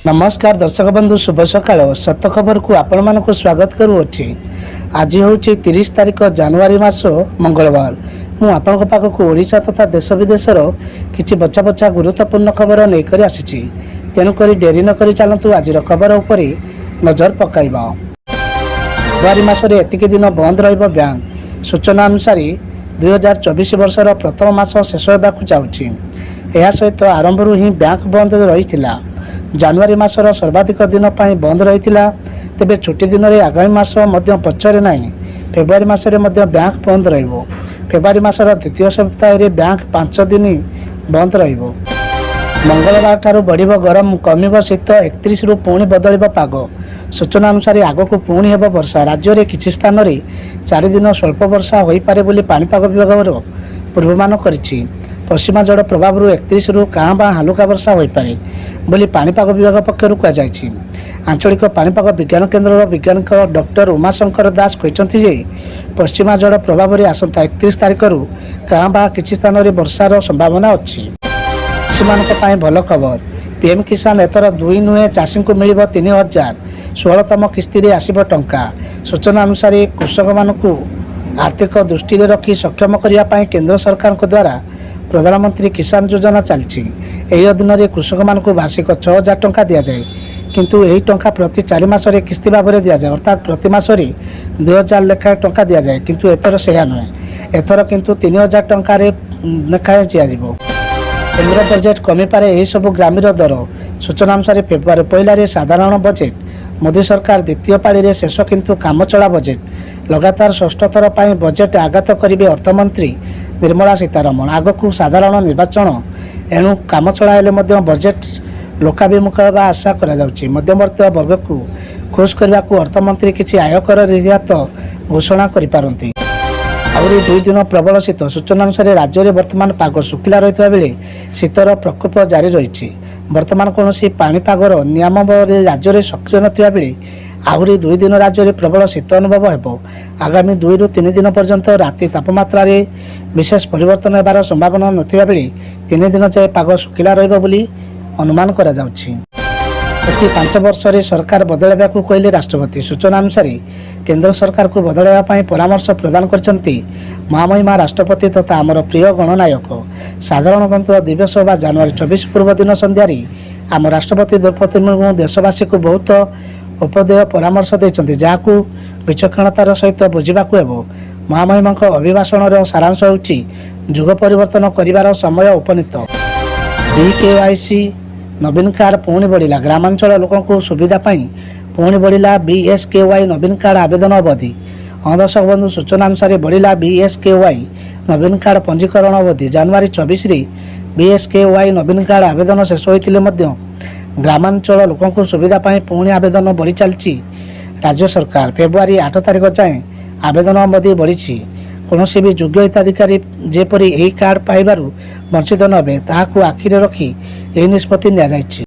नमस्कार दर्शक बंधु शुभ सकाळ सत खबर को आपण मानक स्वागत करुअछि। आज हूँ 30 तारिख जनवरी मास मंगलवार। मु आपण पाखक ओडिशा तथा देश विदेशर किछि बच्चा बच्चा गुरुत्वपूर्ण खबर नहीं आसी। तेणुक डेरी न करी चलतु आज खबर उपरि नजर पकाइबा। फेब्रुआरी मासरे एतिक दिन बंद रहिबो बैंक। सूचना अनुसार 2024 वर्षर प्रथम मास शेष होगाकू जाउछि। एहा सहित आरंभ ही बैंक बंद रही। जनवरी मासर सर्वाधिक दिन पर बंद रही। तेबे छुट्टी दिन में आगामी मास पचरे ना। फेब्रुआरी मासरे बैंक बंद रहिबो। फेब्रुआरी मासर द्वितीय सप्ताह में बैंक 5 दिन बंद रहिबो। मंगलवार ठारू बढ़िबो गरम, कमिबो शीत, 31 रु पुणी बदलिबो पाग। सूचना अनुसार आगक पुणी हेबो वर्षा। राज्य में किछि स्थान रे 4 दिन स्वल्प वर्षा होई पारे बोली पाणीपाग विभाग पूर्वानुमान करिछि। पश्चिमा जड़ प्रभाव 31 रु काँ बा हालुका वर्षा हो पारे बोली पाणीपाग विभाग पक्षर कहुई। आंचलिक पाणीपाग विज्ञान केन्द्र वैज्ञानिक डॉक्टर उमाशंकर दास कहते जे पश्चिमा जड़ प्रभाव में आसंता 31 तारिख रु काँ बा किछि स्थान में वर्षार संभावना अच्छी। चाषी भल खबर। पीएम किसान एथर 2 नुहे चाषी को मिल 3000 16तम किस्ती आसब टंका। सूचना अनुसार कृषक मानक आर्थिक दृष्टि रखी सक्षम करने केंद्र सरकार द्वारा प्रधानमंत्री किसान योजना चलती। यही अधीन में कृषक मानक वार्षिक 6000 टंका दि जाए, किंतु यही टंका प्रति 4 मासरे किस्ती भाव में दि जाए, अर्थात प्रति मासरे 2000 लेखाएं टंका दि जाए। किंतु एथर से नुहे, एथर किंतु 3000 टंका लेखाएं दिज्व। केंद्र बजेट कमी पारे यही सब ग्रामीण दर। सूचना अनुसार फेब्रुआरी पहला साधारण बजेट। मोदी सरकार द्वितीय पाली शेष किंतु काम चला बजेट। लगातार षष्ठ थर पर बजेट आगत करेंगे अर्थमंत्री निर्मला सीतारमण। आगक साधारण निर्वाचन, एणु काम चला बजेट लोकाभिमुख आशा कर मध्यवर्ती वर्ग को खुश करने को अर्थमंत्री किसी आयकर रियायत घोषणा करें। आहरी 2 दिन प्रबल शीत। सूचना अनुसार राज्य में वर्तमान पाग शुखिला रही बेले शीतर प्रकोप जारी रही। वर्तमान कौन पाणीपागर नियम राज्य में सक्रिय नथिबा बेले आहरी 2 दिन राज्य में प्रबल शीत अनुभव हो। आगामी 2 ରୁ 3 दिन पर्यंत राति तापमात्रा विशेष परिवर्तन होबार संभावना नथिबा बेले 3 दिन जाए पाग शुखिला रहिबो बोली अनुमान करा जाउछि। प्रति 5 वर्ष रे सरकार बदलाइबा को कहले राष्ट्रपति। सूचना अनुसार केंद्र सरकार को बदलाइबा परामर्श प्रदान करछंती महामहिमा राष्ट्रपति तथा आमर प्रिय गणनायक। साधारणतंत्र दिवस बा जनवरी 24 पूर्व दिन संध्या आम राष्ट्रपति द्रौपदी मुर्मू देशवासी को बहुत उपदेय परामर्श देछंती, जाहाकू विचक्षणतार सहित बुझिबाकू हेबो। महामहिमा अभिभाषण सारांश होउछि जुग परिवर्तन करिवार समय उपनीत। बीकेवाईसी नवीन कार्ड पुणी बढ़ला। ग्रामांचल लोकों सुविधा पुणी बढ़ला बीएसकेवाई नवीन कार्ड आवेदन अवधि। दर्शक बंधु सूचना अनुसार बढ़ला बीएसकेवाई नवीन कार्ड पंजीकरण अवधि। जनवरी 24 रे बीएसकेवाई नवीन कार्ड आवेदन शेष होते ग्रामांचल लोकों सुविधा पुणी आवेदन बढ़ी चलती। राज्य सरकार फेब्रुआरी 8 तारिख जाए आवेदन अवधि बढ़ी। कौन भी योग्य हिताधिकारी जेपरी यही कार्ड पाइबारु वंचित न हे ताहाकू आखिरे रखी यही निष्पत्ति निया जायछि।